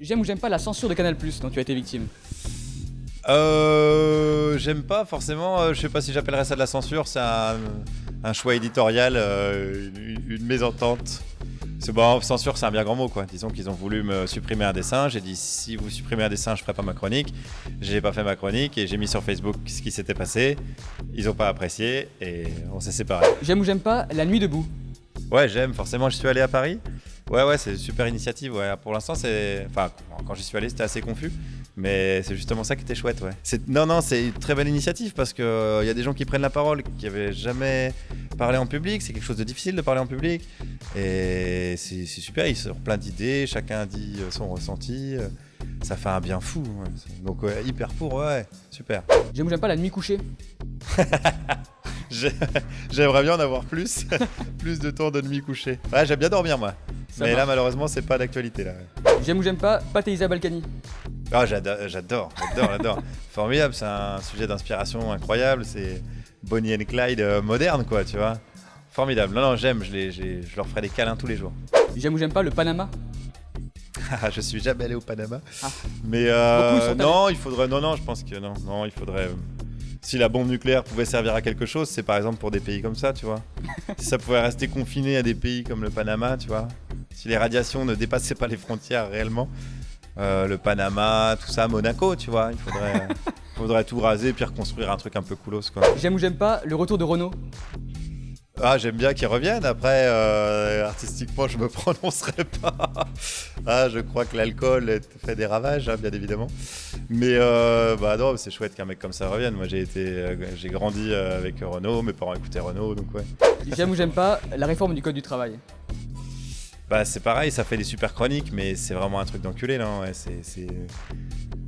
J'aime ou j'aime pas la censure de Canal+, dont tu as été victime? J'aime pas forcément, je sais pas si j'appellerais ça de la censure, c'est un choix éditorial, une mésentente. C'est bon, censure c'est un bien grand mot quoi. Disons qu'ils ont voulu me supprimer un dessin, j'ai dit si vous supprimez un dessin je ferai pas ma chronique. J'ai pas fait ma chronique et j'ai mis sur Facebook ce qui s'était passé. Ils ont pas apprécié et on s'est séparés. J'aime ou j'aime pas la nuit debout? Ouais j'aime, forcément je suis allé à Paris. Ouais c'est une super initiative, ouais. Pour l'instant c'est... Enfin quand j'y suis allé c'était assez confus. Mais c'est justement ça qui était chouette, ouais. Non, c'est une très belle initiative parce qu'il y a des gens qui prennent la parole, qui n'avaient jamais parlé en public. C'est quelque chose de difficile de parler en public. Et c'est super, ils sortent plein d'idées, chacun dit son ressenti. Ça fait un bien fou. Ouais. Donc hyper pour, ouais, super. J'aime ou j'aime pas la nuit couchée? J'aimerais bien en avoir plus. Plus de temps de nuit couchée. Ouais, j'aime bien dormir, moi. Ça Mais marche. là, malheureusement, c'est pas d'actualité, là. Ouais. J'aime ou j'aime pas Pateiza Balkany? Ah, j'adore. Formidable, c'est un sujet d'inspiration incroyable. C'est Bonnie and Clyde moderne, quoi, tu vois. Formidable. Non, j'aime, je leur ferai des câlins tous les jours. J'aime ou j'aime pas le Panama? Je suis jamais allé au Panama. Ah. Mais Beaucoup sont non, il faudrait. Non, je pense que non, il faudrait. Si la bombe nucléaire pouvait servir à quelque chose, c'est par exemple pour des pays comme ça, tu vois. Si ça pouvait rester confiné à des pays comme le Panama, tu vois. Si les radiations ne dépassaient pas les frontières réellement. Le Panama, tout ça, Monaco, tu vois. Faudrait tout raser puis reconstruire un truc un peu coolos, quoi. J'aime ou j'aime pas le retour de Renault? Ah, j'aime bien qu'ils reviennent. Après, artistiquement, je me prononcerai pas. Ah, je crois que l'alcool fait des ravages, hein, bien évidemment. Mais non, c'est chouette qu'un mec comme ça revienne. Moi, j'ai grandi avec Renault, mes parents écoutaient Renault, donc ouais. J'aime ou j'aime pas la réforme du code du travail? Bah c'est pareil, ça fait des super chroniques, mais c'est vraiment un truc d'enculé là. Ouais,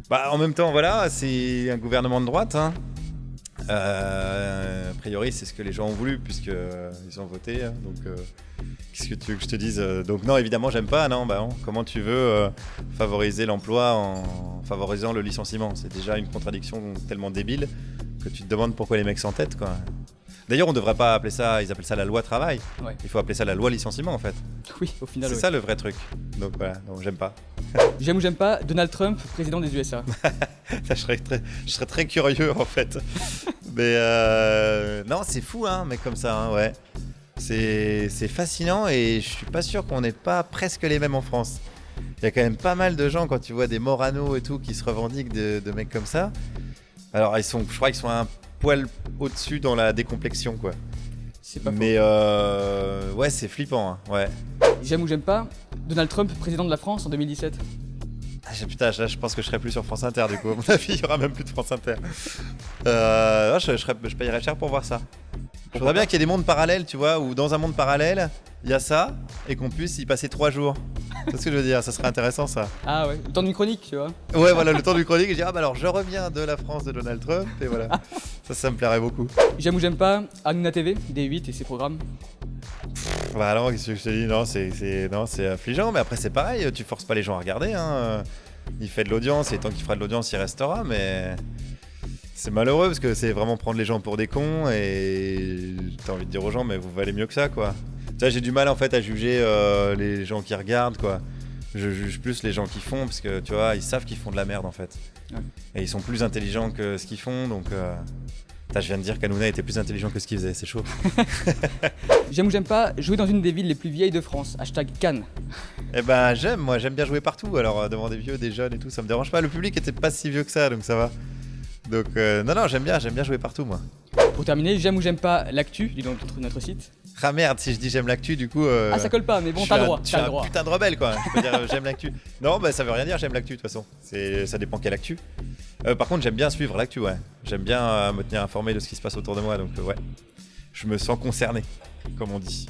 Bah en même temps, voilà, c'est un gouvernement de droite. Hein. A priori, c'est ce que les gens ont voulu puisqu'ils ont voté. Hein. Donc, qu'est-ce que tu veux que je te dise? Donc non, évidemment, j'aime pas. Non, bah non. Comment tu veux favoriser l'emploi en favorisant le licenciement? C'est déjà une contradiction tellement débile que tu te demandes pourquoi les mecs s'entêtent, quoi. D'ailleurs, on devrait pas appeler ça, ils appellent ça la loi travail. Ouais. Il faut appeler ça la loi licenciement en fait. Oui, au final, C'est oui. ça le vrai truc. Donc voilà, donc j'aime pas. J'aime ou j'aime pas Donald Trump, président des USA? Je serais très curieux en fait. Mais non, c'est fou, hein, mais comme ça, hein, ouais. C'est fascinant et je suis pas sûr qu'on n'ait pas presque les mêmes en France. Il y a quand même pas mal de gens, quand tu vois des Morano et tout, qui se revendiquent de mecs comme ça. Alors, je crois qu'ils sont un poil au-dessus dans la décomplexion, quoi. C'est pas faux. Mais ouais, c'est flippant, hein, ouais. J'aime ou j'aime pas Donald Trump, président de la France en 2017? Putain, là, je pense que je serai plus sur France Inter, du coup. À mon avis, il y aura même plus de France Inter. Je payerais cher pour voir ça. Je voudrais bien qu'il y ait des mondes parallèles, tu vois, où dans un monde parallèle, il y a ça, et qu'on puisse y passer 3 jours. C'est ce que je veux dire, ça serait intéressant, ça. Ah ouais, le temps d'une chronique, tu vois. Ouais, voilà, le temps du chronique, et je dis, ah bah alors je reviens de la France de Donald Trump, et voilà. Ça me plairait beaucoup. J'aime ou j'aime pas Hanouna TV, D8 et ses programmes? Bah alors, qu'est-ce que je te dis? Non, c'est affligeant, mais après c'est pareil, tu forces pas les gens à regarder, hein. Il fait de l'audience, et tant qu'il fera de l'audience, il restera, mais... C'est malheureux parce que c'est vraiment prendre les gens pour des cons et t'as envie de dire aux gens mais vous valez mieux que ça, quoi. Ça, j'ai du mal en fait à juger les gens qui regardent, quoi. Je juge plus les gens qui font parce que tu vois, ils savent qu'ils font de la merde en fait. Ouais. Et ils sont plus intelligents que ce qu'ils font, donc je viens de dire qu'Hanouna était plus intelligent que ce qu'il faisait, c'est chaud. J'aime ou j'aime pas jouer dans une des villes les plus vieilles de France, hashtag Cannes? Eh ben j'aime bien jouer partout, alors devant des vieux, des jeunes et tout, ça me dérange pas. Le public était pas si vieux que ça, donc ça va. Donc non, j'aime bien jouer partout, moi. Pour terminer, j'aime ou j'aime pas l'actu du nom de notre site? Ah merde, si je dis j'aime l'actu, du coup... Ah ça colle pas, mais bon, t'as le droit. Je suis un putain de rebelle, quoi. Je peux dire j'aime l'actu. Non, bah ça veut rien dire j'aime l'actu, de toute façon. Ça dépend quelle actu. Par contre, j'aime bien suivre l'actu, ouais. J'aime bien me tenir informé de ce qui se passe autour de moi, donc ouais. Je me sens concerné, comme on dit.